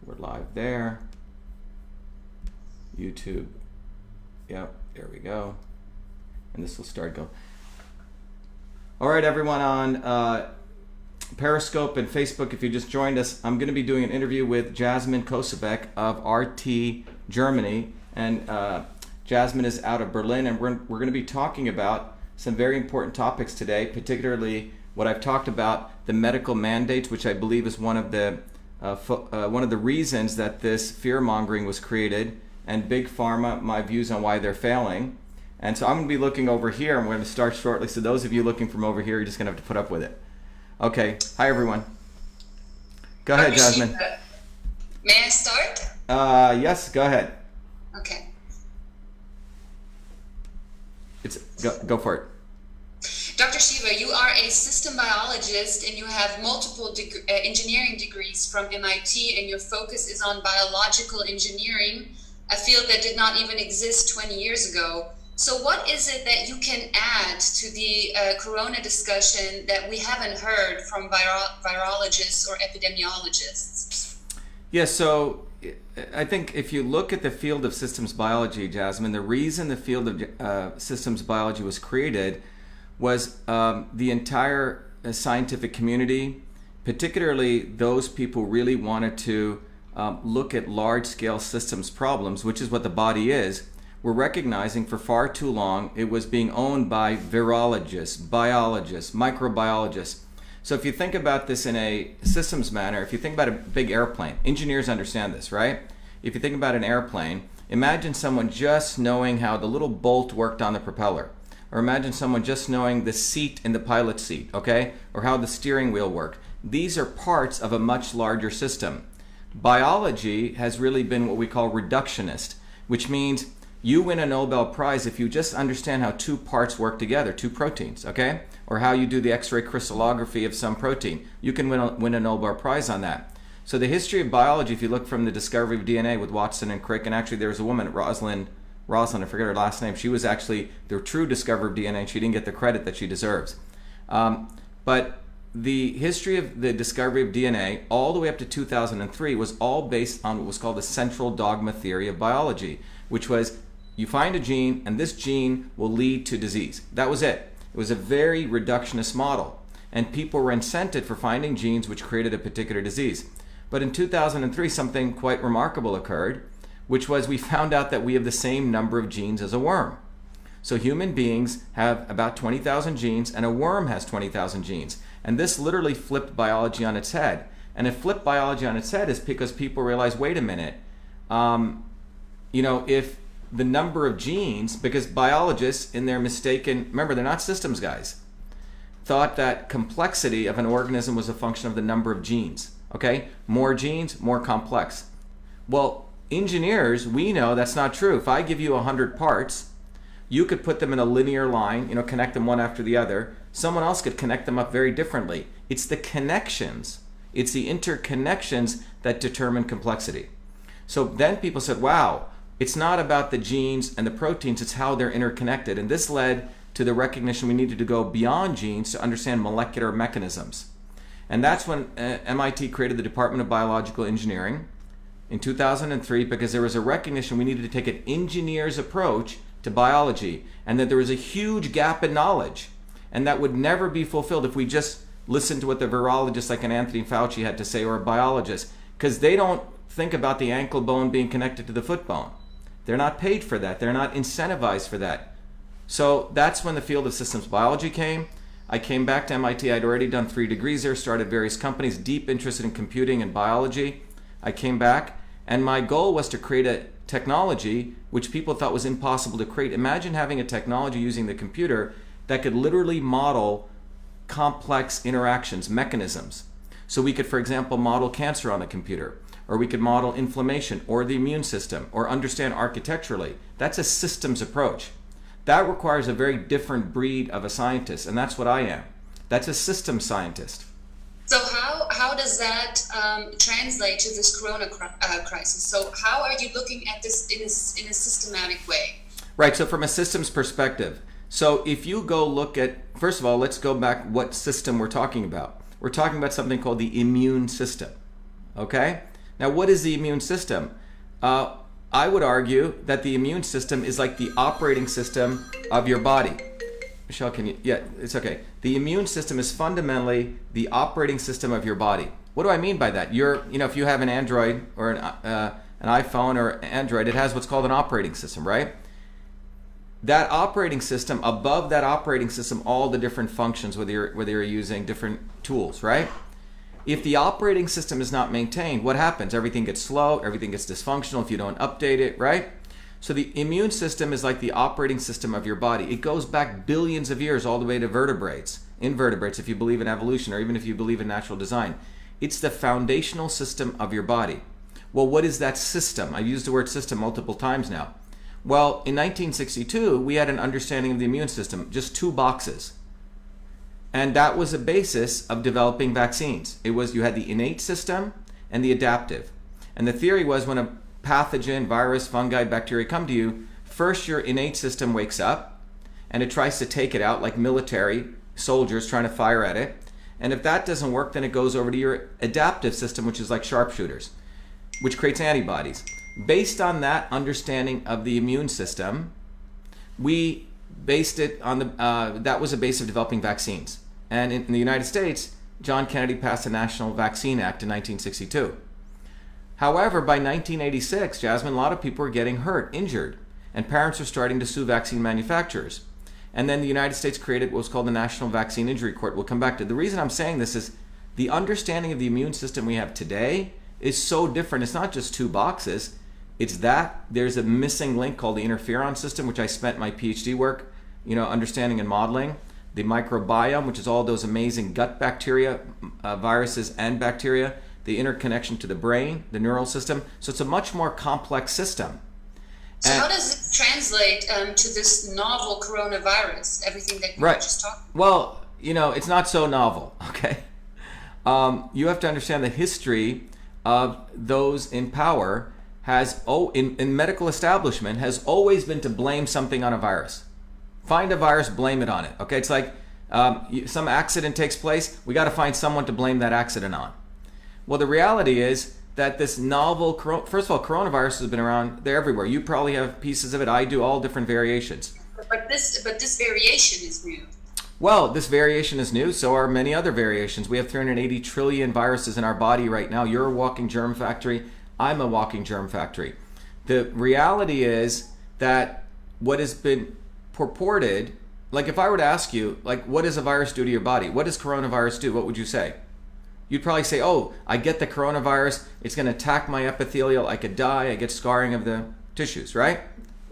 We're live there. YouTube. Yep, there we go. And this will start go. All right, everyone on Periscope and Facebook, if you just joined us, I'm going to be doing an interview with Jasmine Kosebek of RT Germany. And Jasmine is out of Berlin, and we're going to be talking about some very important topics today, particularly what I've talked about, the medical mandates, which I believe is one of the reasons that this fear-mongering was created, and Big Pharma, my views on why they're failing. And so I'm going to be looking over here, and we're going to start shortly. So those of you looking from over here, you're just going to have to put up with it. Okay. Hi, everyone. Go ahead, Jasmine. Shiva. May I start? Yes, go ahead. Okay. Go for it. Dr. Shiva, you are a system biologist and you have multiple engineering degrees from MIT, and your focus is on biological engineering, a field that did not even exist 20 years ago. So what is it that you can add to the corona discussion that we haven't heard from virologists or epidemiologists? Yeah, so I think if you look at the field of systems biology, Jasmine, the reason the field of systems biology was created was the entire scientific community, particularly those people really wanted to look at large-scale systems problems, which is what the body is. We're recognizing for far too long it was being owned by virologists, biologists, microbiologists. So if you think about this in a systems manner, if you think about a big airplane, engineers understand this, right? If you think about an airplane, imagine someone just knowing how the little bolt worked on the propeller. Or imagine someone just knowing the seat in the pilot's seat, okay? Or how the steering wheel worked. These are parts of a much larger system. Biology has really been what we call reductionist, which means you win a Nobel Prize if you just understand how two parts work together, two proteins, okay? Or how you do the X-ray crystallography of some protein. You can win a Nobel Prize on that. So the history of biology, if you look from the discovery of DNA with Watson and Crick, and actually there was a woman, Rosalind, I forget her last name, she was actually the true discoverer of DNA, and she didn't get the credit that she deserves. But the history of the discovery of DNA all the way up to 2003 was all based on what was called the central dogma theory of biology, which was you find a gene and this gene will lead to disease. That was it. It was a very reductionist model, and people were incented for finding genes which created a particular disease. But in 2003 something quite remarkable occurred, which was we found out that we have the same number of genes as a worm. So human beings have about 20,000 genes, and a worm has 20,000 genes. And this literally flipped biology on its head. And it flipped biology on its head is because people realized, wait a minute, if the number of genes, because biologists in their mistaken, remember they're not systems guys, thought that complexity of an organism was a function of the number of genes, okay? More genes, more complex. Well, engineers, we know that's not true. If I give you 100 parts, you could put them in a linear line, connect them one after the other. Someone else could connect them up very differently. It's the connections, it's the interconnections that determine complexity. So then people said, wow, it's not about the genes and the proteins, it's how they're interconnected. And this led to the recognition we needed to go beyond genes to understand molecular mechanisms. And that's when MIT created the Department of Biological Engineering in 2003, because there was a recognition we needed to take an engineer's approach to biology, and that there was a huge gap in knowledge, and that would never be fulfilled if we just listened to what the virologists like an Anthony Fauci had to say, or a biologist, because they don't think about the ankle bone being connected to the foot bone. They're not paid for that. They're not incentivized for that. So that's when the field of systems biology came. I came back to MIT. I'd already done 3 degrees there, started various companies, deep interested in computing and biology. I came back, and my goal was to create a technology which people thought was impossible to create. Imagine having a technology using the computer that could literally model complex interactions, mechanisms. So we could, for example, model cancer on a computer, or we could model inflammation or the immune system, or understand architecturally. That's a systems approach. That requires a very different breed of a scientist, and that's what I am. That's a systems scientist. So how does that translate to this corona crisis? So how are you looking at this in a systematic way? Right, so from a systems perspective. So if you go look at, first of all, let's go back what system we're talking about. We're talking about something called the immune system, okay? Now, what is the immune system? I would argue that the immune system is like the operating system of your body. Michelle, can you? Yeah, it's okay. The immune system is fundamentally the operating system of your body. What do I mean by that? If you have an Android or an iPhone or Android, it has what's called an operating system, right? That operating system, above that operating system, all the different functions, whether you're using different tools, right? If the operating system is not maintained, what happens? Everything gets slow, everything gets dysfunctional if you don't update it, right? So the immune system is like the operating system of your body. It goes back billions of years all the way to invertebrates, if you believe in evolution, or even if you believe in natural design. It's the foundational system of your body. Well, what is that system? I've used the word system multiple times now. Well, in 1962, we had an understanding of the immune system, just 2 boxes. And that was a basis of developing vaccines. It was, you had the innate system and the adaptive. And the theory was, when a pathogen, virus, fungi, bacteria come to you, first your innate system wakes up and it tries to take it out, like military soldiers trying to fire at it. And if that doesn't work, then it goes over to your adaptive system, which is like sharpshooters, which creates antibodies. Based on that understanding of the immune system, we based it on that was a base of developing vaccines. And in the United States, John Kennedy passed the National Vaccine Act in 1962. However, by 1986, Jasmine, a lot of people were getting hurt, injured, and parents were starting to sue vaccine manufacturers. And then the United States created what was called the National Vaccine Injury Court. We'll come back to it. The reason I'm saying this is the understanding of the immune system we have today is so different. It's not just 2 boxes. It's that there's a missing link called the interferon system, which I spent my PhD work, understanding and modeling. The microbiome, which is all those amazing gut bacteria, viruses and bacteria, the interconnection to the brain, the neural system. So it's a much more complex system. So how does it translate to this novel coronavirus, everything that you were just talking about? Well, it's not so novel, okay? You have to understand the history of those in power in medical establishment has always been to blame something on a virus. Find a virus, blame it on it. Okay, it's like some accident takes place, we got to find someone to blame that accident on. Well, the reality is that this novel, first of all, coronavirus has been around, they're everywhere. You probably have pieces of it, I do, all different variations. But this variation is new. Well, this variation is new, so are many other variations. We have 380 trillion viruses in our body right now. You're a walking germ factory, I'm a walking germ factory. The reality is that what has been purported, like if I were to ask you, like, what does a virus do to your body? What does coronavirus do? What would you say? You'd probably say, oh, I get the coronavirus, it's going to attack my epithelial, I could die, I get scarring of the tissues, right?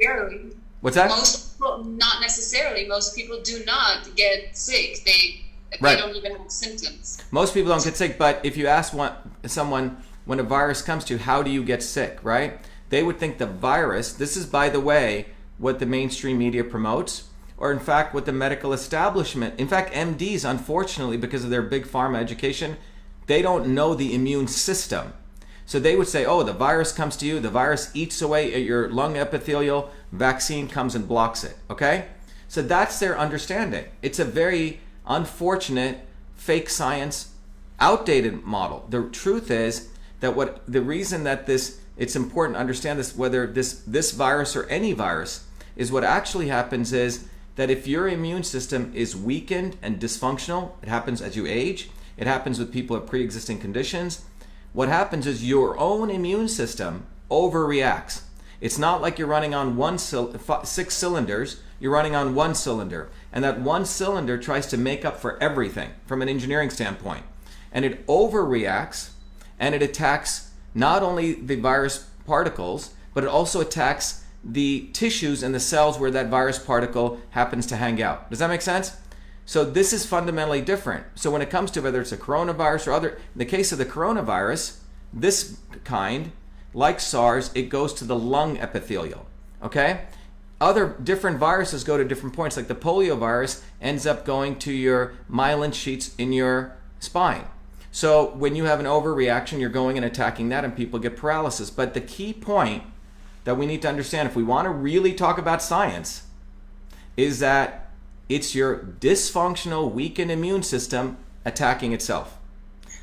Rarely. What's that? Most people, not necessarily. Most people do not get sick. They don't even have symptoms. Most people don't get sick, but if you ask someone, when a virus comes to you, how do you get sick, right? They would think the virus, this is, by the way, what the mainstream media promotes, or in fact what the medical establishment, in fact MDs, unfortunately, because of their big pharma education, they don't know the immune system. So they would say, oh, the virus comes to you, the virus eats away at your lung epithelial, vaccine comes and blocks it, okay? So that's their understanding. It's a very unfortunate, fake science, outdated model. The truth is that the reason that it's important to understand this, whether this virus or any virus, is what actually happens is that if your immune system is weakened and dysfunctional, it happens as you age, it happens with people with pre-existing conditions, what happens is your own immune system overreacts. It's not like you're running on 6 cylinders, you're running on 1 cylinder. And that 1 cylinder tries to make up for everything from an engineering standpoint. And it overreacts and it attacks not only the virus particles, but it also attacks the tissues and the cells where that virus particle happens to hang out. Does that make sense? So this is fundamentally different. So when it comes to whether it's a coronavirus or other, in the case of the coronavirus, this kind, like SARS, it goes to the lung epithelial, okay? Other different viruses go to different points, like the polio virus ends up going to your myelin sheets in your spine. So when you have an overreaction, you're going and attacking that and people get paralysis. But the key point that we need to understand, if we want to really talk about science, is that it's your dysfunctional, weakened immune system attacking itself.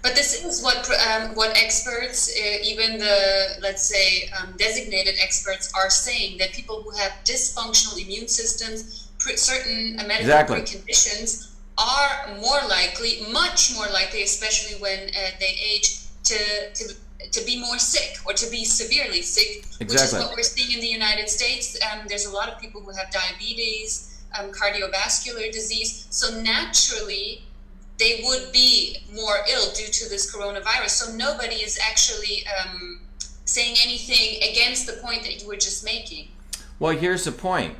But this is what experts, even the, let's say, designated experts, are saying, that people who have dysfunctional immune systems, certain medical preconditions, are more likely, much more likely, especially when they age, to be more sick or to be severely sick, which is what we're seeing in the United States. There's a lot of people who have diabetes, cardiovascular disease, so naturally they would be more ill due to this coronavirus. So nobody is actually saying anything against the point that you were just making. Well, here's the point.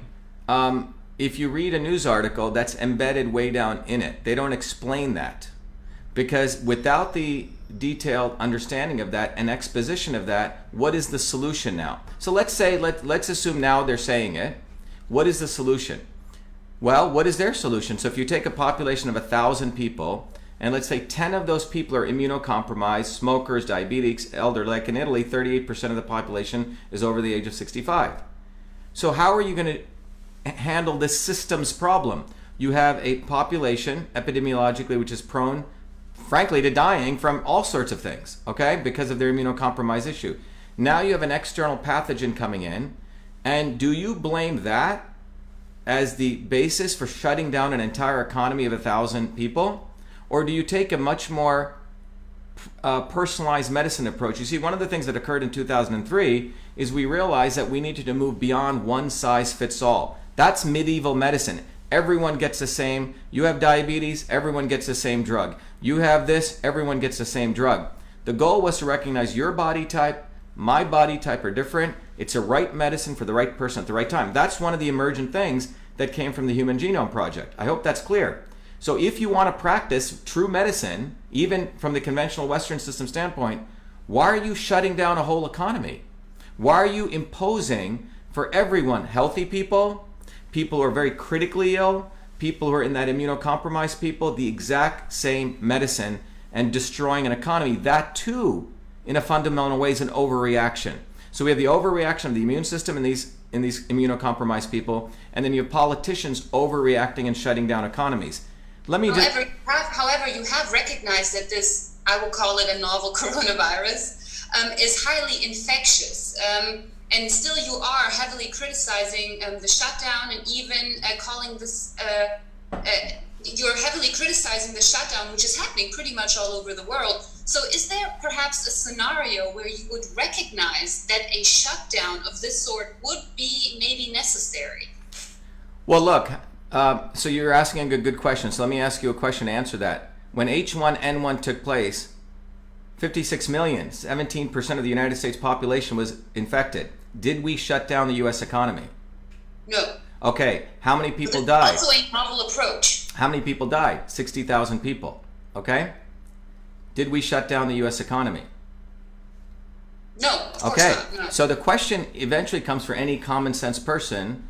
If you read a news article, that's embedded way down in it. They don't explain that, because without the detailed understanding of that and exposition of that, what is the solution now? So let's assume now they're saying it. What is the solution? Well, what is their solution? So if you take a population of 1,000 people, and let's say 10 of those people are immunocompromised, smokers, diabetics, elder, like in Italy, 38% of the population is over the age of 65. So how are you going to handle this systems problem? You have a population, epidemiologically, which is prone, frankly, to dying from all sorts of things, okay, because of their immunocompromised issue. Now you have an external pathogen coming in, and do you blame that as the basis for shutting down an entire economy of 1,000 people? Or do you take a much more personalized medicine approach? You see, one of the things that occurred in 2003 is we realized that we needed to move beyond one size fits all. That's medieval medicine. Everyone gets the same. You have diabetes, everyone gets the same drug. You have this, everyone gets the same drug. The goal was to recognize your body type, my body type are different. It's a right medicine for the right person at the right time. That's one of the emergent things that came from the Human Genome Project. I hope that's clear. So if you want to practice true medicine, even from the conventional Western system standpoint, why are you shutting down a whole economy? Why are you imposing for everyone, healthy people, people who are very critically ill, people who are in that immunocompromised people, the exact same medicine, and destroying an economy? That too, in a fundamental way, is an overreaction. So we have the overreaction of the immune system in these immunocompromised people, and then you have politicians overreacting and shutting down economies. However, you have recognized that this, I will call it a novel coronavirus, is highly infectious. And still you are heavily criticizing the shutdown, and even calling this, you're heavily criticizing the shutdown, which is happening pretty much all over the world. So is there perhaps a scenario where you would recognize that a shutdown of this sort would be maybe necessary? Well, look, so you're asking a good question. So let me ask you a question to answer that. When H1N1 took place, 56 million, 17% of the United States population was infected. Did we shut down the U.S. economy? No. Okay, how many people died? Also a novel approach. How many people died? 60,000 people. Okay? Did we shut down the U.S. economy? No, of course not. No. So the question eventually comes for any common sense person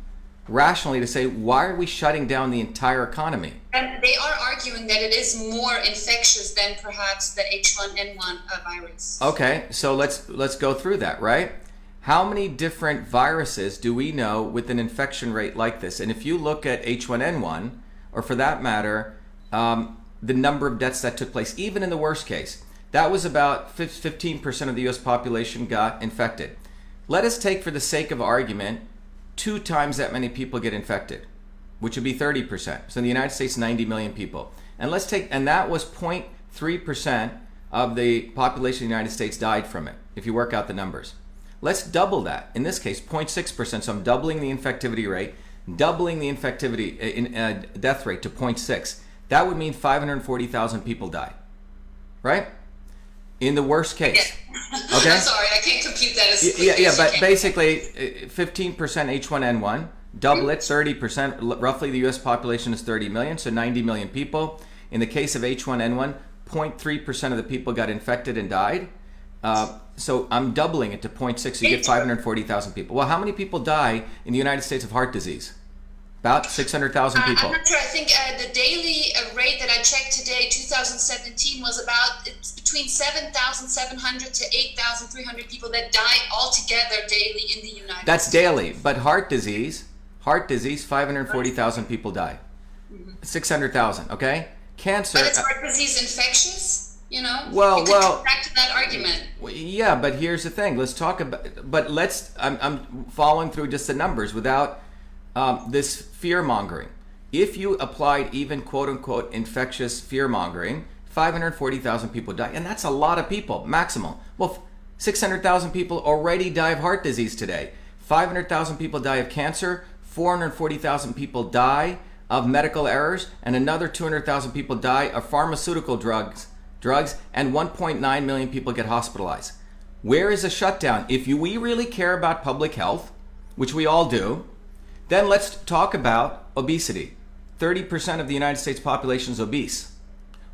rationally to say, why are we shutting down the entire economy? And they are arguing that it is more infectious than perhaps the H1N1 virus. Okay, so let's go through that, right? How many different viruses do we know with an infection rate like this? And if you look at H1N1, or for that matter, the number of deaths that took place, even in the worst case, that was about 15% of the US population got infected. Let us take, for the sake of argument, 2 times that many people get infected, which would be 30%. So in the United States, 90 million people. And that was 0.3% of the population of the United States died from it, if you work out the numbers. Let's double that. In this case, 0.6%. So I'm doubling the infectivity rate, doubling the death rate to 0.6. That would mean 540,000 people died, right? In the worst case. Yeah. Okay. I'm sorry, I can't compute that as quickly Yeah, as but you can. basically 15% H1N1, double it, 30%. Roughly, the U.S. population is 30 million, so 90 million people. In the case of H1N1, 0.3% of the people got infected and died. So I'm doubling it to 0.6, so you get 540,000 people. Well, how many people die in the United States of heart disease? About 600,000 people. I'm not sure. I think the daily rate that I checked today, 2017, was about between 7,700 to 8,300 people that die altogether daily in the United States. That's daily. But heart disease, 540,000 people die. 600,000, okay? Cancer. But is heart disease infectious? You know, Well, you could come back to that argument. Yeah, but here's the thing. Let's talk about. But I'm following through just the numbers without this fear mongering. If you applied even quote unquote infectious fear mongering, 540,000 people die, and that's a lot of people, maximal. Well, 600,000 people already die of heart disease today. 500,000 people die of cancer. 440,000 people die of medical errors, and another 200,000 people die of pharmaceutical drugs, and 1.9 million people get hospitalized. Where is a shutdown? If we really care about public health, which we all do, then let's talk about obesity. 30% of the United States population is obese.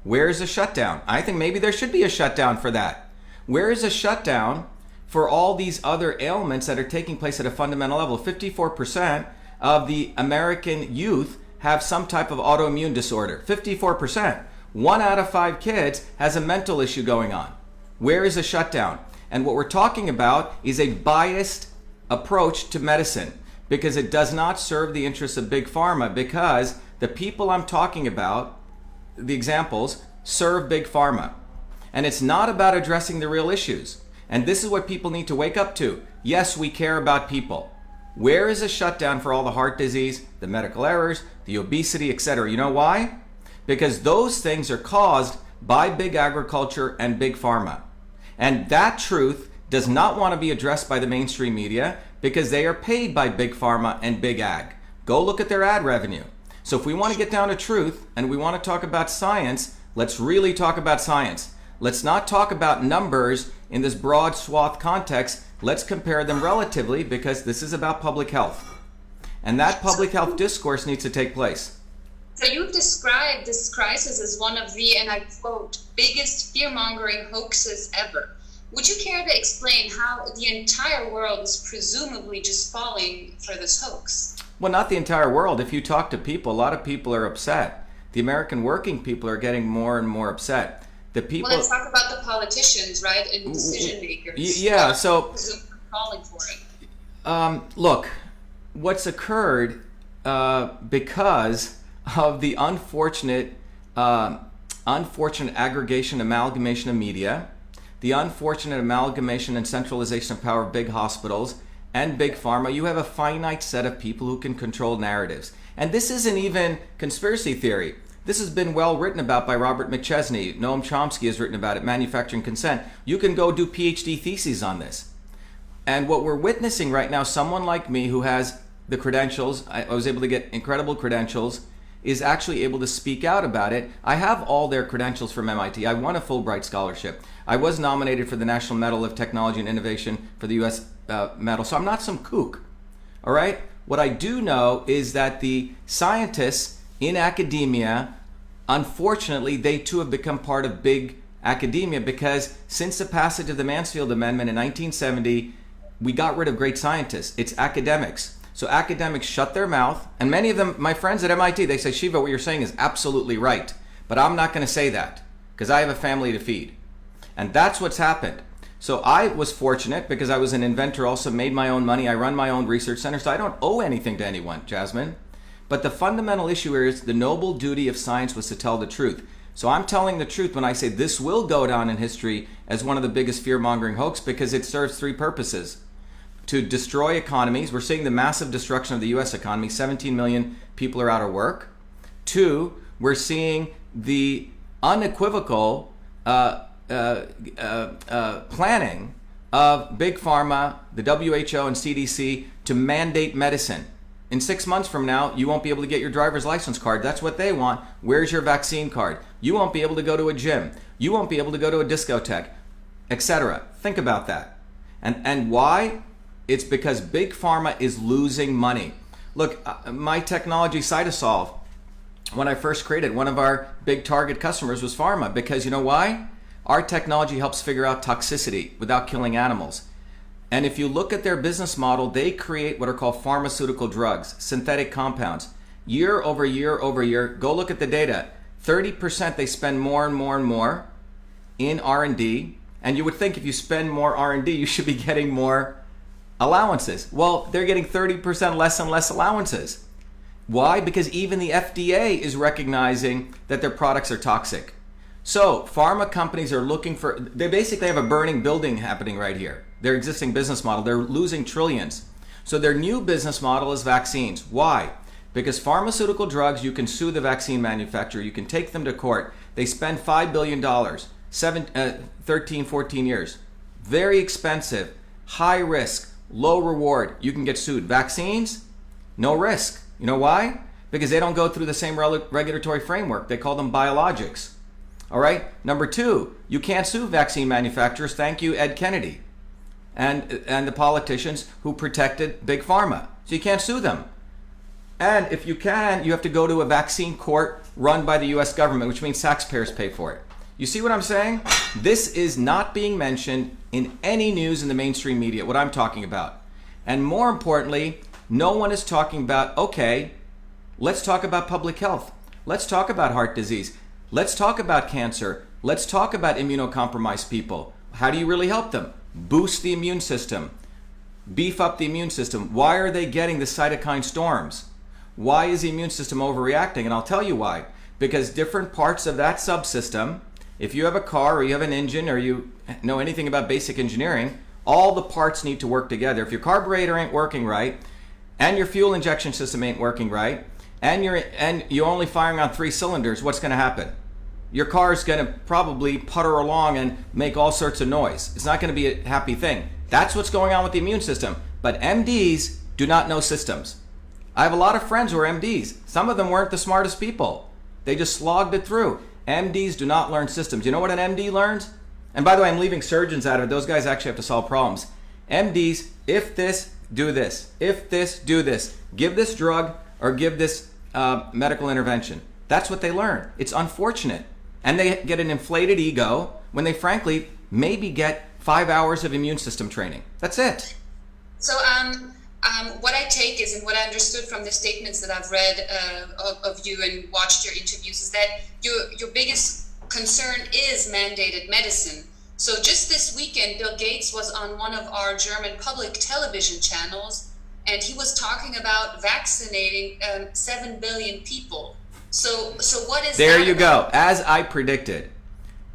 Where is a shutdown? I think maybe there should be a shutdown for that. Where is a shutdown for all these other ailments that are taking place at a fundamental level? 54% of the American youth have some type of autoimmune disorder. 54%. 1 out of 5 kids has a mental issue going on. Where is a shutdown? And what we're talking about is a biased approach to medicine, because it does not serve the interests of big pharma, because the people I'm talking about, the examples, serve big pharma. And it's not about addressing the real issues. And this is what people need to wake up to. Yes, we care about people. Where is a shutdown for all the heart disease, the medical errors, the obesity, etc.? You know why? Because those things are caused by big agriculture and big pharma. And that truth does not want to be addressed by the mainstream media, because they are paid by big pharma and big ag. Go look at their ad revenue. So if we want to get down to truth and we want to talk about science, let's really talk about science. Let's not talk about numbers in this broad swath context. Let's compare them relatively, because this is about public health. And that public health discourse needs to take place. So you've described this crisis as one of the, and I quote, biggest fear-mongering hoaxes ever. Would you care to explain how the entire world is presumably just falling for this hoax? Well, not the entire world. If you talk to people, a lot of people are upset. The American working people are getting more and more upset. The people. Well, let's talk about the politicians, right, and decision makers. Yeah, so calling for it. Look, what's occurred because of the unfortunate aggregation, amalgamation of media, the unfortunate amalgamation and centralization of power of big hospitals and big pharma, you have a finite set of people who can control narratives. And this isn't even conspiracy theory. This has been well written about by Robert McChesney. Noam Chomsky has written about it, Manufacturing Consent. You can go do PhD theses on this. And what we're witnessing right now, someone like me who has the credentials, I was able to get incredible credentials, is actually able to speak out about it. I have all their credentials from MIT. I won a Fulbright scholarship. I was nominated for the National Medal of Technology and Innovation for the U.S. medal. So I'm not some kook, all right? What I do know is that the scientists in academia, unfortunately, they too have become part of big academia, because since the passage of the Mansfield Amendment in 1970, we got rid of great scientists. It's academics. So academics shut their mouth, and many of them, my friends at MIT, they say, Shiva, what you're saying is absolutely right, but I'm not going to say that because I have a family to feed. And that's what's happened. So I was fortunate because I was an inventor, also made my own money. I run my own research center, so I don't owe anything to anyone, Jasmine. But the fundamental issue here is the noble duty of science was to tell the truth. So I'm telling the truth when I say this will go down in history as one of the biggest fear-mongering hoax, because it serves 3 purposes. To destroy economies. We're seeing the massive destruction of the U.S. economy. 17 million people are out of work. 2, we're seeing the unequivocal planning of Big Pharma, the WHO and CDC to mandate medicine. In 6 months from now, you won't be able to get your driver's license card. That's what they want. Where's your vaccine card? You won't be able to go to a gym. You won't be able to go to a discotheque, etc. Think about that. And why? It's because Big Pharma is losing money. Look, my technology, Cytosolve, when I first created, one of our big target customers was pharma, because you know why? Our technology helps figure out toxicity without killing animals. And if you look at their business model, they create what are called pharmaceutical drugs, synthetic compounds. Year over year over year, go look at the data. 30% they spend more and more and more in R&D. And you would think if you spend more R&D, you should be getting more allowances. Well, they're getting 30% less and less allowances. Why? Because even the FDA is recognizing that their products are toxic. So pharma companies are looking for, they basically have a burning building happening right here. Their existing business model, they're losing trillions. So their new business model is vaccines. Why? Because pharmaceutical drugs, you can sue the vaccine manufacturer, you can take them to court. They spend $5 billion, 13, 14 years. Very expensive, high risk, low reward. You can get sued. Vaccines, no risk. You know why? Because they don't go through the same regulatory framework. They call them biologics. All right. Number two, you can't sue vaccine manufacturers. Thank you, Ed Kennedy, and the politicians who protected Big Pharma. So you can't sue them. And if you can, you have to go to a vaccine court run by the U.S. government, which means taxpayers pay for it. You see what I'm saying? This is not being mentioned in any news in the mainstream media, what I'm talking about. And more importantly, no one is talking about, okay, let's talk about public health. Let's talk about heart disease. Let's talk about cancer. Let's talk about immunocompromised people. How do you really help them? Boost the immune system. Beef up the immune system. Why are they getting the cytokine storms? Why is the immune system overreacting? And I'll tell you why. Because different parts of that subsystem, if you have a car or you have an engine or you know anything about basic engineering, all the parts need to work together. If your carburetor ain't working right, and your fuel injection system ain't working right, and you're only firing on 3 cylinders, what's going to happen? Your car is going to probably putter along and make all sorts of noise. It's not going to be a happy thing. That's what's going on with the immune system. But MDs do not know systems. I have a lot of friends who are MDs. Some of them weren't the smartest people. They just slogged it through. MDs do not learn systems. You know what an MD learns? And by the way, I'm leaving surgeons out of it. Those guys actually have to solve problems. MDs, if this, do this. If this, do this. Give this drug or give this medical intervention. That's what they learn. It's unfortunate. And they get an inflated ego when they frankly maybe get 5 hours of immune system training. That's it. So what I take is, and what I understood from the statements that I've read of you and watched your interviews, is that your biggest concern is mandated medicine. So just this weekend, Bill Gates was on one of our German public television channels, and he was talking about vaccinating 7 billion people. So what is there? That you about? go. As I predicted,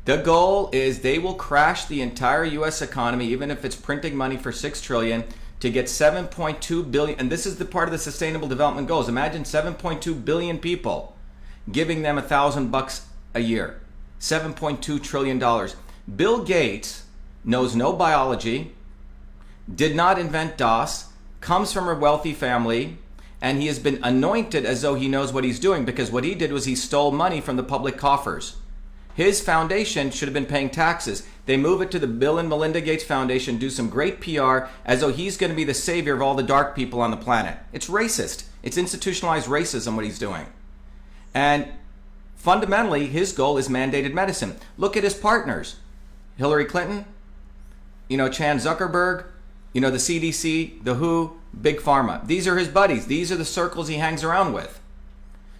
the goal is they will crash the entire U.S. economy, even if it's printing money for $6 trillion, to get 7.2 billion. And this is the part of the Sustainable Development Goals. Imagine 7.2 billion people, giving them $1,000 a year. $7.2 trillion. Bill Gates knows no biology, did not invent DOS, comes from a wealthy family, and he has been anointed as though he knows what he's doing, because what he did was he stole money from the public coffers. His foundation should have been paying taxes. They move it to the Bill and Melinda Gates Foundation, do some great PR as though he's going to be the savior of all the dark people on the planet. It's racist. It's institutionalized racism what he's doing. And fundamentally, his goal is mandated medicine. Look at his partners. Hillary Clinton, Chan Zuckerberg, the CDC, the WHO, Big Pharma. These are his buddies. These are the circles he hangs around with.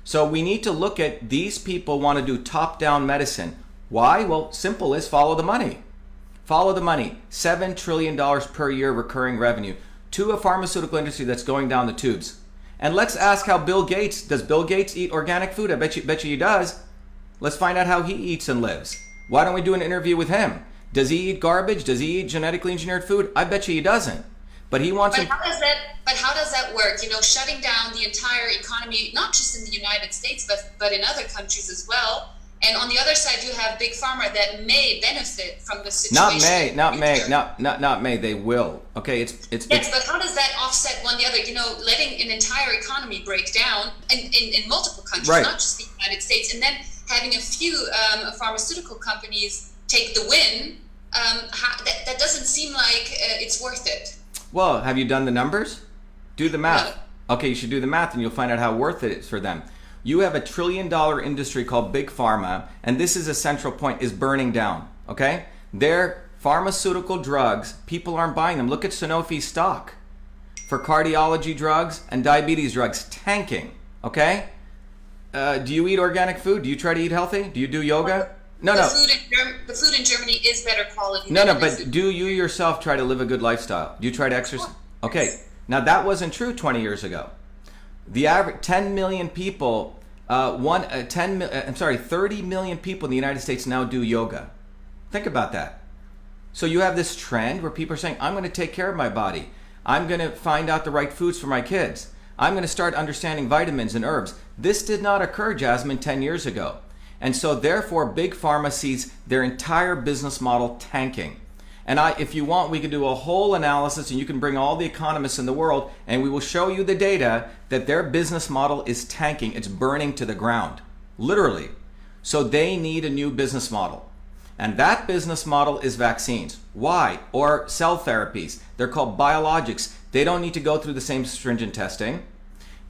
So we need to look at these people want to do top-down medicine. Why? Well, simple is follow the money. Follow the money. $7 trillion per year recurring revenue to a pharmaceutical industry that's going down the tubes. And let's ask how does Bill Gates eat organic food? I bet you he does. Let's find out how he eats and lives. Why don't we do an interview with him? Does he eat garbage? Does he eat genetically engineered food? I bet you he doesn't. But he wants But how does that work? Shutting down the entire economy, not just in the United States, but in other countries as well. And on the other side, you have Big Pharma that may benefit from the situation. Not may. They will. Okay, it's. Yes, but how does that offset one the other? Letting an entire economy break down in multiple countries, right, not just the United States, and then having a few pharmaceutical companies take the win. That doesn't seem like it's worth it. Well, have you done the numbers? Do the math. No. Okay, you should do the math and you'll find out how worth it is for them. You have a $1 trillion industry called Big Pharma, and this is a central point, is burning down, okay? Their pharmaceutical drugs, people aren't buying them. Look at Sanofi's stock for cardiology drugs and diabetes drugs, tanking, okay? Do you eat organic food? Do you try to eat healthy? Do you do yoga? No. The food in Germany is better quality. No, but do you yourself try to live a good lifestyle? Do you try to exercise? Okay, now that wasn't true 20 years ago. The average 10 million people 30 million people in the United States now do yoga. Think about that. So you have this trend where people are saying, I'm going to take care of my body. I'm going to find out the right foods for my kids. I'm going to start understanding vitamins and herbs. This did not occur, Jasmine, 10 years ago. And so therefore, Big Pharma sees their entire business model tanking. And if you want, we could do a whole analysis and you can bring all the economists in the world and we will show you the data that their business model is tanking. It's burning to the ground, literally. So they need a new business model. And that business model is vaccines. Why? Or cell therapies. They're called biologics. They don't need to go through the same stringent testing.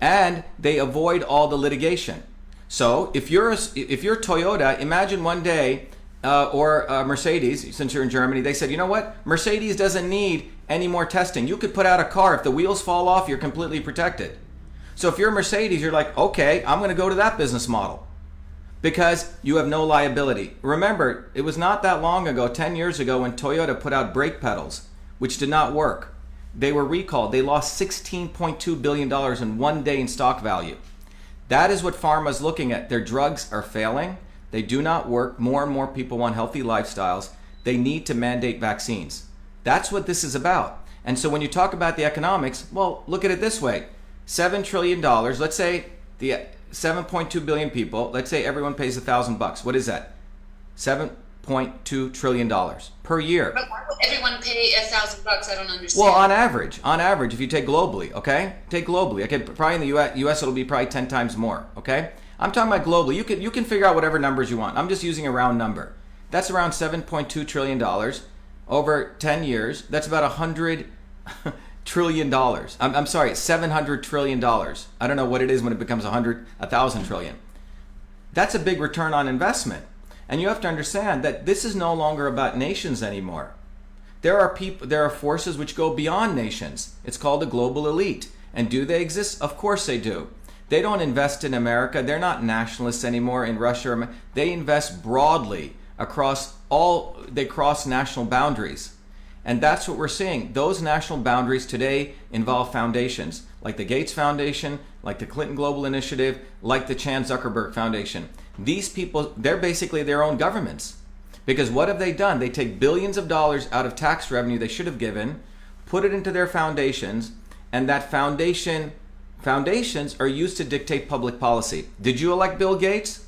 And they avoid all the litigation. So if you're Toyota, imagine one day, or Mercedes, since you're in Germany, they said, you know what? Mercedes doesn't need any more testing. You could put out a car. If the wheels fall off, you're completely protected. So if you're Mercedes, you're like, okay, I'm going to go to that business model because you have no liability. Remember, it was not that long ago, 10 years ago, when Toyota put out brake pedals, which did not work. They were recalled. They lost $16.2 billion in one day in stock value. That is what pharma is looking at. Their drugs are failing. They do not work. More and more people want healthy lifestyles. They need to mandate vaccines. That's what this is about. And so when you talk about the economics, well, look at it this way. $7 trillion, let's say the 7.2 billion people, let's say everyone pays $1,000. What is that? $7.2 trillion per year. But why would everyone pay $1,000? I don't understand. Well, on average, if you take globally, okay? Take globally. Okay, probably in the US it'll be probably 10 times more, okay? I'm talking about globally. You can figure out whatever numbers you want. I'm just using a round number. That's around $7.2 trillion over 10 years. That's about $100 trillion. I'm sorry, $700 trillion. I don't know what it is when it becomes 1,000 trillion. That's a big return on investment. And you have to understand that this is no longer about nations anymore. There are forces which go beyond nations. It's called a global elite. And do they exist? Of course they do. They don't invest in America. They're not nationalists anymore in Russia. They invest broadly across they cross national boundaries. And that's what we're seeing. Those national boundaries today involve foundations like the Gates Foundation, like the Clinton Global Initiative, like the Chan Zuckerberg Foundation. These people, they're basically their own governments. Because what have they done? They take billions of dollars out of tax revenue they should have given, put it into their foundations, and that foundations are used to dictate public policy. Did you elect Bill Gates?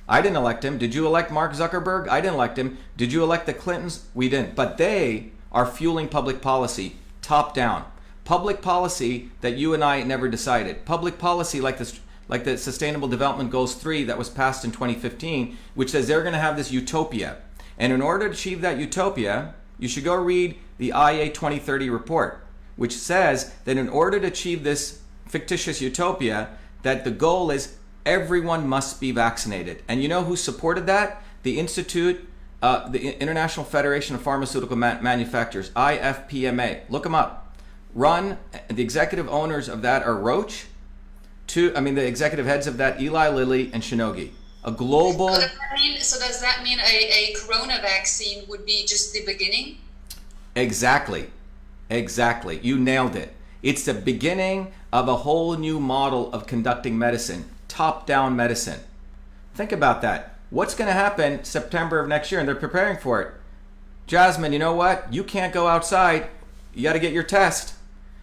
I didn't elect him. Did you elect Mark Zuckerberg? I didn't elect him. Did you elect the Clintons? We didn't. But they are fueling public policy, top down. Public policy that you and I never decided. Public policy like the Sustainable Development Goals 3 that was passed in 2015, which says they're going to have this utopia. And in order to achieve that utopia, you should go read the IA 2030 report, which says that in order to achieve this fictitious utopia, that the goal is everyone must be vaccinated. And you know who supported that? The the International Federation of Pharmaceutical Manufacturers, IFPMA. Look them up. The executive owners of that are Roche. The executive heads of that, Eli Lilly and Shinogi. A global. So does that mean a corona vaccine would be just the beginning? Exactly. You nailed it. It's the beginning of a whole new model of conducting medicine, top-down medicine. Think about that. What's going to happen September of next year? And they're preparing for it. Jasmine, you know what? You can't go outside. You got to get your test.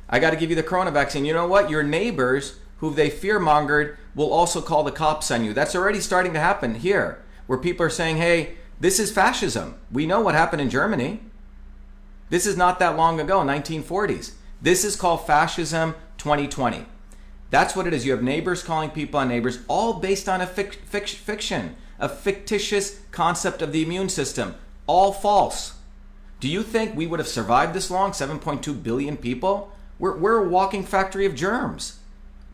I got to give you the corona vaccine. You know what? Your neighbors, who they fear-mongered, will also call the cops on you. That's already starting to happen here, where people are saying, hey, this is fascism. We know what happened in Germany. This is not that long ago, 1940s. This is called fascism 2020. That's what it is. You have neighbors calling people on neighbors, all based on a fiction, a fictitious concept of the immune system, all false. Do you think we would have survived this long, 7.2 billion people? We're a walking factory of germs.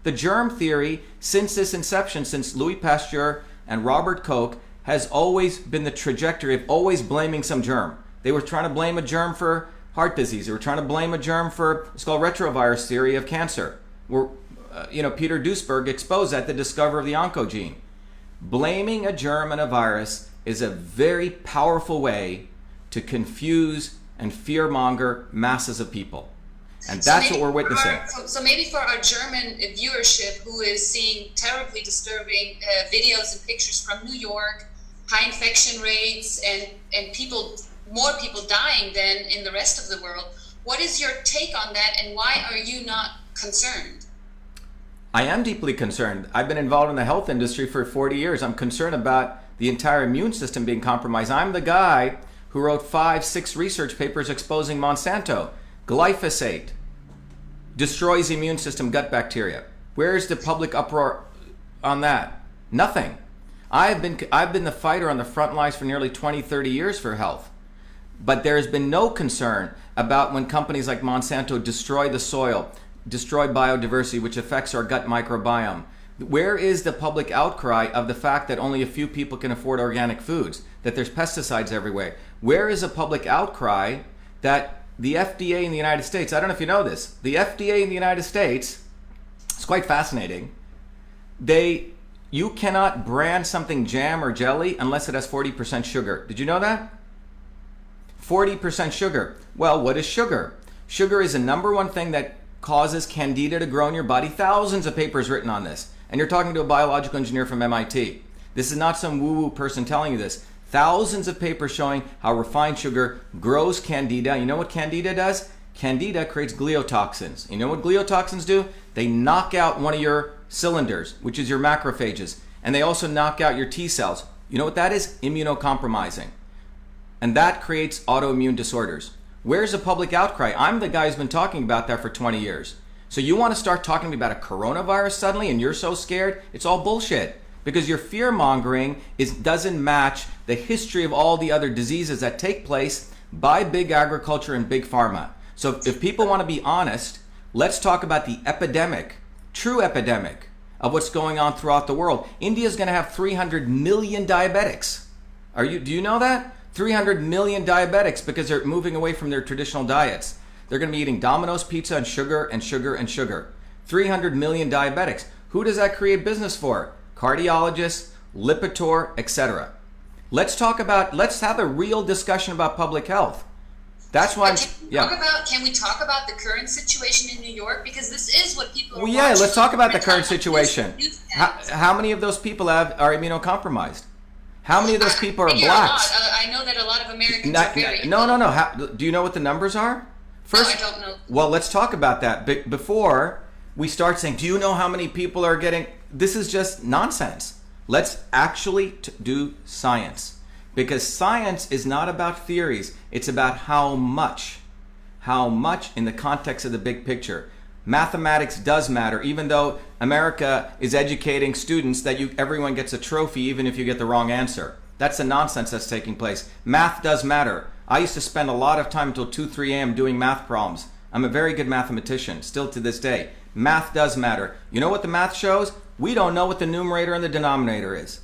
The germ theory, since its inception, since Louis Pasteur and Robert Koch, has always been the trajectory of always blaming some germ. They were trying to blame a germ for heart disease. They were trying to blame a germ for, it's called retrovirus theory of cancer. Peter Duesberg exposed that, the discoverer of the oncogene. Blaming a germ and a virus is a very powerful way to confuse and fearmonger masses of people. And So that's maybe what we're witnessing. so maybe for our German viewership who is seeing terribly disturbing videos and pictures from New York, high infection rates and more people dying than in the rest of the world, what is your take on that and why are you not concerned? I am deeply concerned. I've been involved in the health industry for 40 years. I'm concerned about the entire immune system being compromised. I'm the guy who wrote 5-6 research papers exposing Monsanto. Glyphosate destroys the immune system, gut bacteria. Where's the public uproar on that? Nothing. I've been the fighter on the front lines for nearly 20-30 years for health. But there has been no concern about when companies like Monsanto destroy the soil, destroy biodiversity, which affects our gut microbiome. Where is the public outcry of the fact that only a few people can afford organic foods, that there's pesticides everywhere? Where is a public outcry that the FDA in the United States, I don't know if you know this, the FDA in the United States, it's quite fascinating, you cannot brand something jam or jelly unless it has 40% sugar. Did you know that? 40% sugar. Well, what is sugar? Sugar is the number one thing that causes candida to grow in your body. Thousands of papers written on this. And you're talking to a biological engineer from MIT. This is not some woo-woo person telling you this. Thousands of papers showing how refined sugar grows candida. You know what candida does? Candida creates gliotoxins. You know what gliotoxins do? They knock out one of your cylinders, which is your macrophages. And they also knock out your T cells. You know what that is? Immunocompromising. And that creates autoimmune disorders. Where's the public outcry? I'm the guy who's been talking about that for 20 years. So you want to start talking to me about a coronavirus suddenly and you're so scared? It's all bullshit. Because your fear-mongering doesn't match the history of all the other diseases that take place by big agriculture and big pharma. So if people want to be honest, let's talk about the epidemic, true epidemic, of what's going on throughout the world. India's going to have 300 million diabetics. Do you know that? 300 million diabetics because they're moving away from their traditional diets. They're going to be eating Domino's pizza and sugar and sugar and sugar. 300 million diabetics. Who does that create business for? Cardiologists, Lipitor, etc. Let's have a real discussion about public health. That's why Can we talk about the current situation in New York? Because this is what people are watching. Let's talk about the current situation. How many of those people are immunocompromised? How many of those people are blacks? I know that a lot of Americans are very... No. Do you know what the numbers are? First, no, I don't know. Well, let's talk about that. Before we start saying, do you know how many people are getting... This is just nonsense. Let's actually do science. Because science is not about theories. It's about how much. How much in the context of the big picture. Mathematics does matter, even though America is educating students that everyone gets a trophy even if you get the wrong answer. That's the nonsense that's taking place. Math does matter. I used to spend a lot of time until 2, 3 a.m. doing math problems. I'm a very good mathematician, still to this day. Math does matter. You know what the math shows? We don't know what the numerator and the denominator is.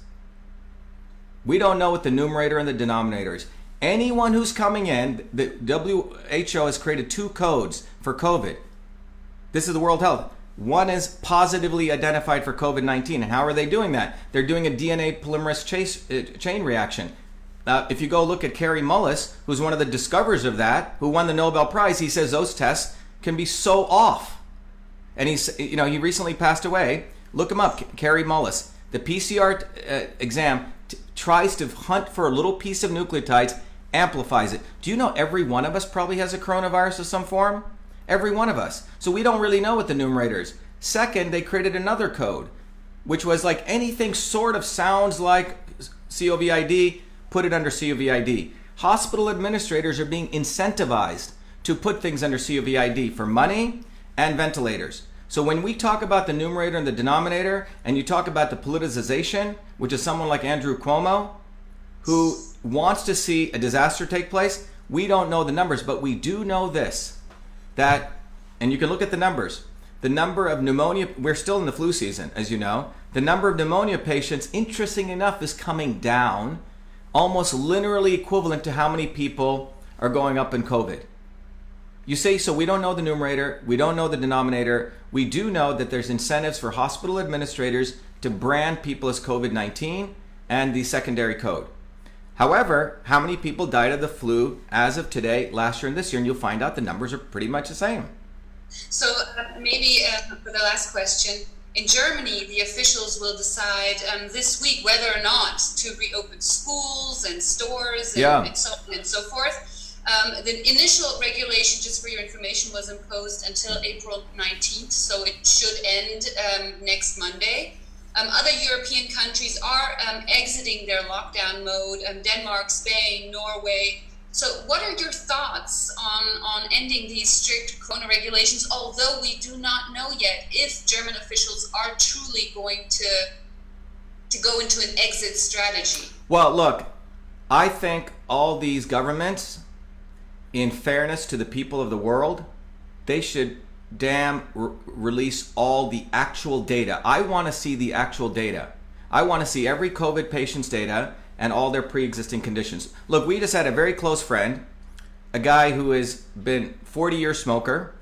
We don't know what the numerator and the denominator is. Anyone who's coming in, the WHO has created 2 codes for COVID. This is the World Health. One is positively identified for COVID-19. And how are they doing that? They're doing a DNA polymerase chain reaction. If you go look at Kary Mullis, who's one of the discoverers of that, who won the Nobel Prize, he says those tests can be so off. And he recently passed away. Look him up, Kary Mullis. The PCR exam tries to hunt for a little piece of nucleotides, amplifies it. Do you know every one of us probably has a coronavirus of some form? Every one of us. So we don't really know what the numerator is. Second, they created another code, which was like anything sort of sounds like COVID, put it under COVID. Hospital administrators are being incentivized to put things under COVID for money and ventilators. So when we talk about the numerator and the denominator, and you talk about the politicization, which is someone like Andrew Cuomo, who wants to see a disaster take place, we don't know the numbers, but we do know this. And you can look at the numbers. The number of pneumonia, we're still in the flu season, as you know. The number of pneumonia patients, interesting enough, is coming down, almost linearly equivalent to how many people are going up in COVID. You say, so we don't know the numerator, we don't know the denominator. We do know that there's incentives for hospital administrators to brand people as COVID-19 and the secondary code. However, how many people died of the flu as of today, last year, and this year? And you'll find out the numbers are pretty much the same. So maybe for the last question, in Germany, the officials will decide this week whether or not to reopen schools and stores and so on and so forth. The initial regulation, just for your information, was imposed until April 19th, so it should end next Monday. Other European countries are exiting their lockdown mode, Denmark, Spain, Norway. So what are your thoughts on ending these strict corona regulations, although we do not know yet if German officials are truly going to go into an exit strategy? Well, look, I think all these governments, in fairness to the people of the world, they should release all the actual data. I want to see the actual data. I want to see every COVID patient's data and all their pre-existing conditions. Look, we just had a very close friend, a guy who has been 40-year smoker.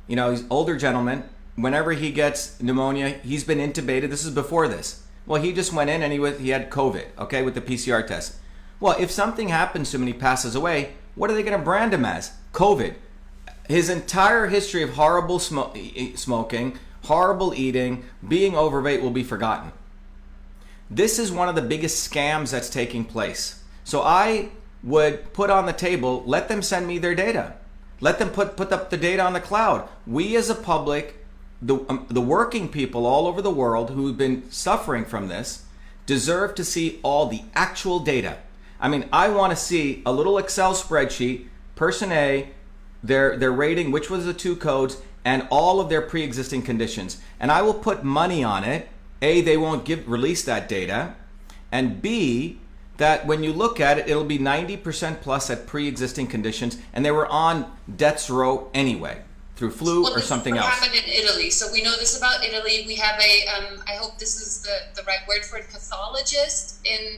You know, he's older gentleman. Whenever he gets pneumonia, he's been intubated. This is before this. Well, he just went in and he had COVID, okay, with the PCR test. Well, if something happens to him and he passes away, what are they going to brand him as? COVID. His entire history of horrible smoking, horrible eating, being overweight will be forgotten. This is one of the biggest scams that's taking place. So I would put on the table, let them send me their data. Let them put up the data on the cloud. We as a public, the working people all over the world who've been suffering from this, deserve to see all the actual data. I mean, I want to see a little Excel spreadsheet, person A, their rating, which was the 2 codes, and all of their pre-existing conditions. And I will put money on it. A, they won't release that data. And B, that when you look at it, it'll be 90% plus at pre-existing conditions. And they were on death's row anyway, through flu or something else. Well, this happened in Italy. So we know this about Italy. We have I hope this is the right word for it, pathologist in...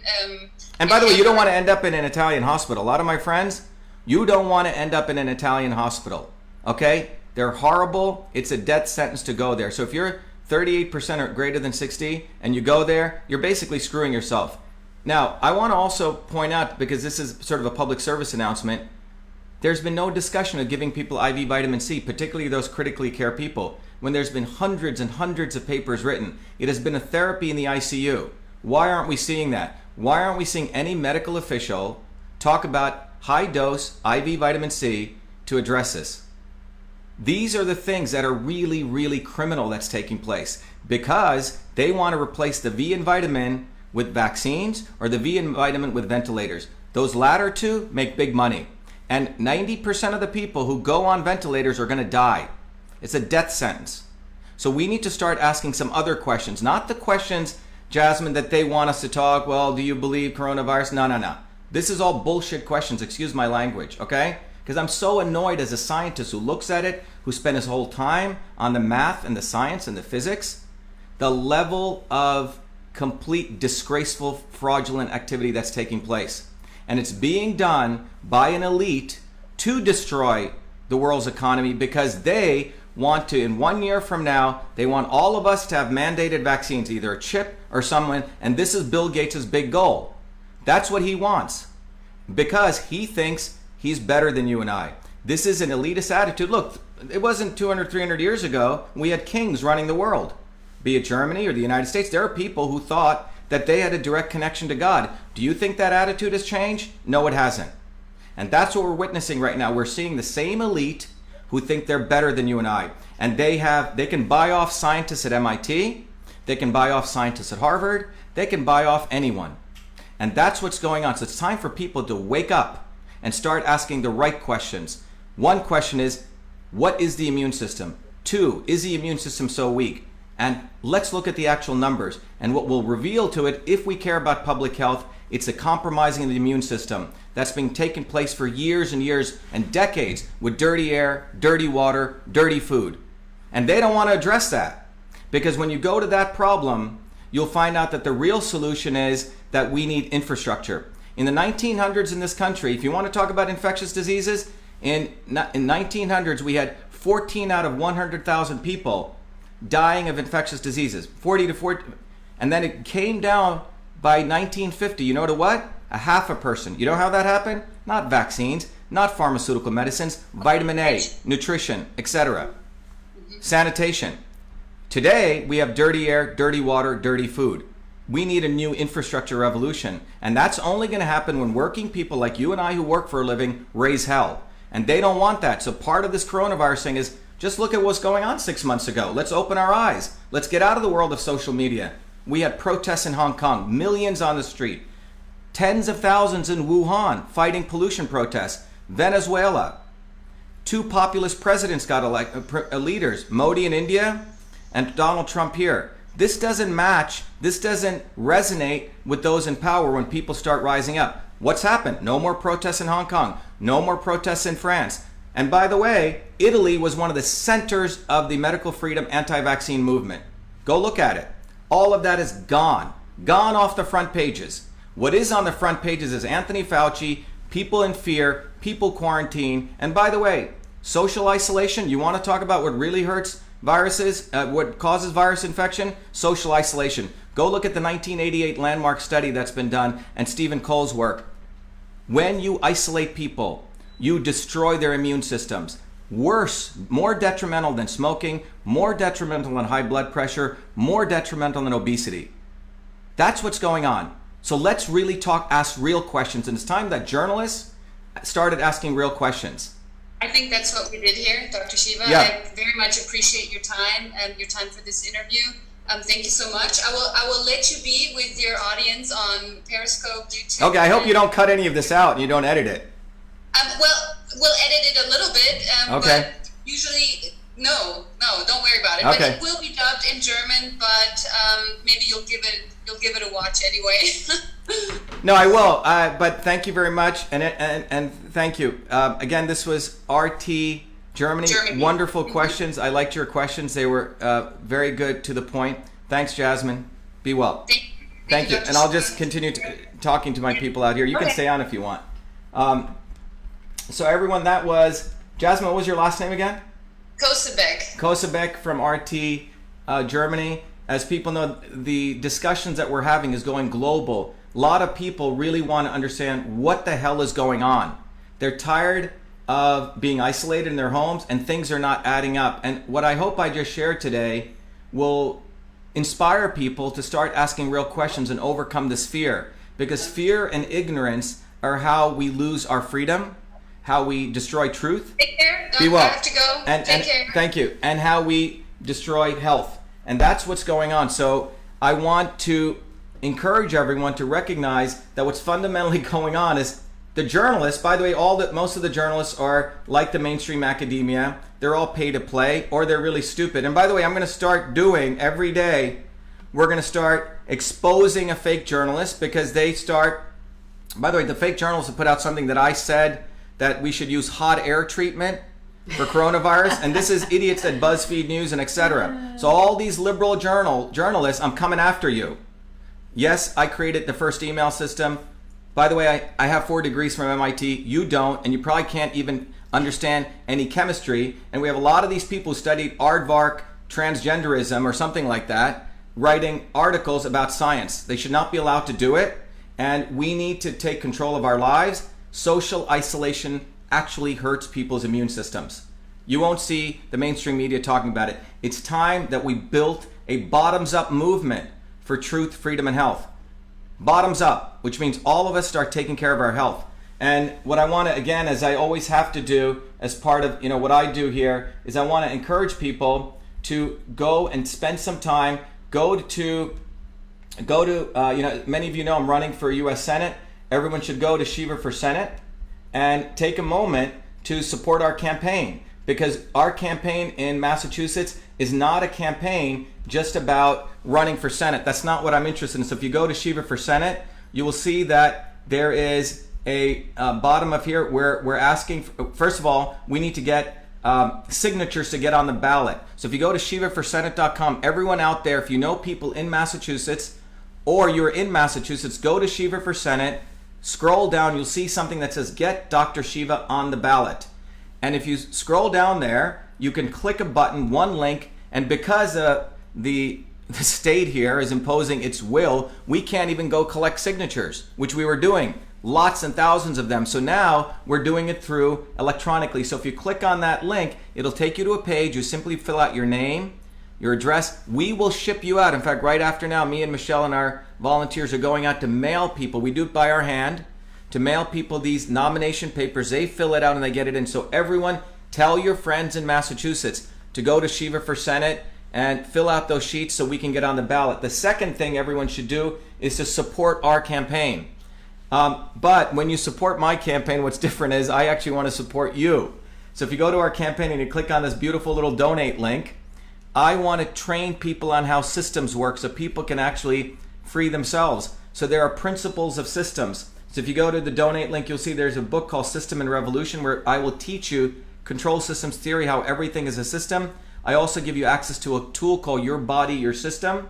and by the way, you don't want to end up in an Italian hospital. A lot of my friends, you don't want to end up in an Italian hospital, okay? They're horrible. It's a death sentence to go there. So if you're 38% or greater than 60 and you go there, you're basically screwing yourself. Now, I want to also point out, because this is sort of a public service announcement, there's been no discussion of giving people IV vitamin C, particularly those critically care people, when there's been hundreds and hundreds of papers written. It has been a therapy in the ICU. Why aren't we seeing that? Why aren't we seeing any medical official talk about high dose IV vitamin C to address this? These are the things that are really, really criminal that's taking place, because they want to replace the V in vitamin with vaccines or the V in vitamin with ventilators. Those latter two make big money. And 90% of the people who go on ventilators are going to die. It's a death sentence. So we need to start asking some other questions, not the questions, Jasmine, that they want us to talk, well, do you believe coronavirus? No. This is all bullshit questions, excuse my language, okay? Because I'm so annoyed as a scientist who looks at it, who spent his whole time on the math and the science and the physics, the level of complete disgraceful, fraudulent activity that's taking place. And it's being done by an elite to destroy the world's economy, because they want to, in 1 year from now, they want all of us to have mandated vaccines, either a chip or someone, and this is Bill Gates' big goal. That's what he wants, because he thinks he's better than you and I. This is an elitist attitude. Look, it wasn't 200, 300 years ago. We had kings running the world, be it Germany or the United States. There are people who thought that they had a direct connection to God. Do you think that attitude has changed? No, it hasn't. And that's what we're witnessing right now. We're seeing the same elite who think they're better than you and I. And they can buy off scientists at MIT. They can buy off scientists at Harvard. They can buy off anyone. And that's what's going on. So it's time for people to wake up and start asking the right questions. One question is, what is the immune system? 2, is the immune system so weak? And let's look at the actual numbers. And what will reveal to it, if we care about public health, it's a compromising of the immune system that's been taking place for years and years and decades with dirty air, dirty water, dirty food. And they don't want to address that, because when you go to that problem, you'll find out that the real solution is that we need infrastructure. In the 1900s in this country, if you want to talk about infectious diseases, in 1900s we had 14 out of 100,000 people dying of infectious diseases, 40 to 40, and then it came down by 1950, you know to what? A half a person. You know how that happened? Not vaccines. not pharmaceutical medicines, vitamin A, nutrition, etc. Sanitation. Today, we have dirty air, dirty water, dirty food. We need a new infrastructure revolution. And that's only going to happen when working people like you and I who work for a living raise hell. And they don't want that. So part of this coronavirus thing is just look at what's going on 6 months ago. Let's open our eyes. Let's get out of the world of social media. We had protests in Hong Kong, millions on the street, tens of thousands in Wuhan fighting pollution protests. Venezuela, 2 populist presidents got elected, leaders, Modi in India and Donald Trump here. This doesn't match, this doesn't resonate with those in power when people start rising up. What's happened? No more protests in Hong Kong, no more protests in France. And by the way, Italy was one of the centers of the medical freedom anti-vaccine movement. Go look at it. All of that is gone off the front pages. What is on the front pages is Anthony Fauci, people in fear, people quarantine. And by the way, social isolation, you want to talk about what really hurts viruses, what causes virus infection? Social isolation. Go look at the 1988 landmark study that's been done and Stephen Cole's work. When you isolate people, you destroy their immune systems. Worse, more detrimental than smoking, more detrimental than high blood pressure, more detrimental than obesity. That's what's going on. So let's really ask real questions. And it's time that journalists started asking real questions. I think that's what we did here, Dr. Shiva. Yeah. I very much appreciate your time and your time for this interview. Thank you so much. I will let you be with your audience on Periscope, YouTube. Okay, I hope you don't cut any of this out and you don't edit it. Well, we'll edit it a little bit. Okay. But usually, no, don't worry about it. Okay. But it will be dubbed in German. But maybe you'll give it a watch anyway. No, I will. But thank you very much, and thank you again. This was RT Germany. Wonderful questions. I liked your questions. They were very good, to the point. Thanks, Jasmine. Be well. Thank you. And I'll just continue talking to my people out here. You can stay on if you want. So everyone, that was Jasmine. What was your last name again? Kosebek. Kosebek from RT Germany. As people know, the discussions that we're having is going global. A lot of people really want to understand what the hell is going on. They're tired of being isolated in their homes and things are not adding up. And what I hope I just shared today will inspire people to start asking real questions and overcome this fear. Because fear and ignorance are how we lose our freedom, how we destroy truth. Take care. Be well. I have to go. Take care. Thank you. And how we destroy health. And that's what's going on. So I want to encourage everyone to recognize that what's fundamentally going on is the journalists, by the way, most of the journalists are like the mainstream academia. They're all pay to play, or they're really stupid. And by the way, I'm going to start doing every day, we're going to start exposing a fake journalist, because they start, by the way, the fake journalists have put out something that I said that we should use hot air treatment for coronavirus, and this is idiots at BuzzFeed News and etc. So all these liberal journalists, I'm coming after you. Yes, I created the first email system. By the way, I have 4 degrees from MIT. You don't, and you probably can't even understand any chemistry. And we have a lot of these people who studied aardvark transgenderism or something like that, writing articles about science. They should not be allowed to do it, and we need to take control of our lives. Social isolation actually hurts people's immune systems. You won't see the mainstream media talking about it. It's time that we built a bottoms-up movement for truth, freedom, and health. Bottoms up, which means all of us start taking care of our health. And what I want to, again, as I always have to do as part of what I do here, is I want to encourage people to go and spend some time, go to many of you know I'm running for U.S. Senate. Everyone should go to Shiva for Senate and take a moment to support our campaign, because our campaign in Massachusetts is not a campaign just about running for Senate. That's not what I'm interested in. So if you go to Shiva for Senate, you will see that there is a bottom of here where we're asking, first of all, we need to get signatures to get on the ballot. So if you go to shivaforsenate.com, everyone out there, if you know people in Massachusetts or you're in Massachusetts, go to Shiva for Senate, scroll down, you'll see something that says get Dr. Shiva on the ballot. And if you scroll down there, you can click a button, one link, and because the the state here is imposing its will, we can't even go collect signatures, which we were doing. Lots and thousands of them. So now we're doing it through electronically. So if you click on that link, it'll take you to a page. You simply fill out your name, your address. We will ship you out. In fact, right after now, me and Michelle and our volunteers are going out to mail people. We do it by our hand, to mail people these nomination papers. They fill it out and they get it in. So everyone, tell your friends in Massachusetts to go to Shiva for Senate and fill out those sheets so we can get on the ballot. The second thing everyone should do is to support our campaign. But when you support my campaign, what's different is I actually want to support you. So if you go to our campaign and you click on this beautiful little donate link, I want to train people on how systems work so people can actually free themselves. So there are principles of systems. So if you go to the donate link, you'll see there's a book called System and Revolution where I will teach you control systems theory, how everything is a system. I also give you access to a tool called Your Body, Your System.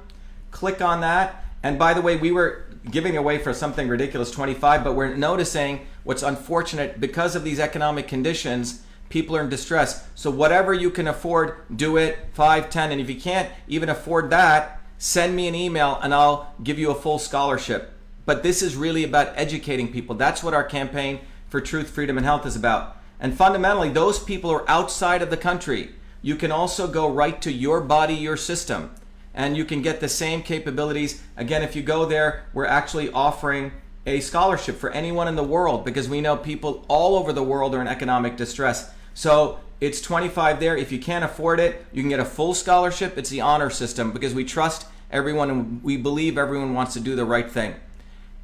Click on that. And by the way, we were giving away for something ridiculous 25, but we're noticing what's unfortunate because of these economic conditions, people are in distress. So whatever you can afford, do it, 5, 10, and if you can't even afford that, send me an email and I'll give you a full scholarship. But this is really about educating people. That's what our campaign for truth, freedom, and health is about. And fundamentally, those people are outside of the country. You can also go right to Your Body, Your System, and you can get the same capabilities. Again, if you go there, we're actually offering a scholarship for anyone in the world because we know people all over the world are in economic distress. So it's 25 there. If you can't afford it, you can get a full scholarship. It's the honor system because we trust everyone and we believe everyone wants to do the right thing.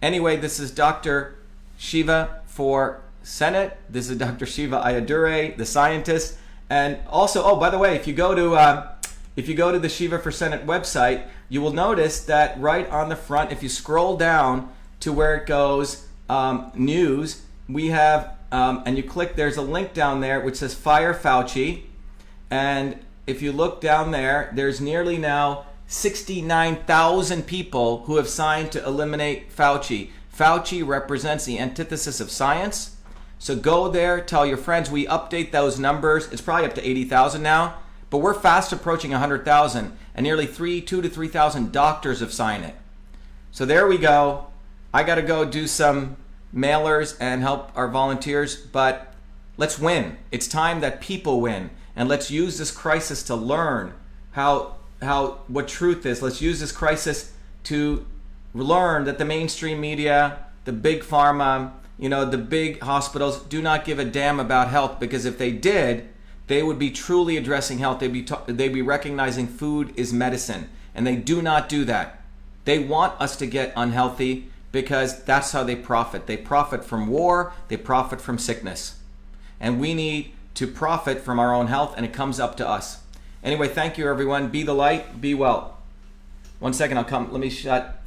Anyway, this is Dr. Shiva for Senate. This is Dr. Shiva Ayyadurai, the scientist. And also, oh, by the way, if you go to the Shiva for Senate website, you will notice that right on the front, if you scroll down to where it goes news, we have, and you click, there's a link down there which says Fire Fauci. And if you look down there, there's nearly now 69,000 people who have signed to eliminate Fauci. Fauci represents the antithesis of science. So go there, tell your friends. We update those numbers. It's probably up to 80,000 now. But we're fast approaching 100,000, and nearly 2,000 to 3,000 doctors have signed it. So there we go. I got to go do some mailers and help our volunteers, but let's win. It's time that people win, and let's use this crisis to learn what truth is. Let's use this crisis to learn that the mainstream media, the big pharma, the big hospitals do not give a damn about health, because if they did, they would be truly addressing health. They'd be recognizing food is medicine, and they do not do that. They want us to get unhealthy because that's how they profit. They profit from war, they profit from sickness. And we need to profit from our own health, and it comes up to us. Anyway, thank you everyone. Be the light, be well. 1 second, I'll come. Let me shut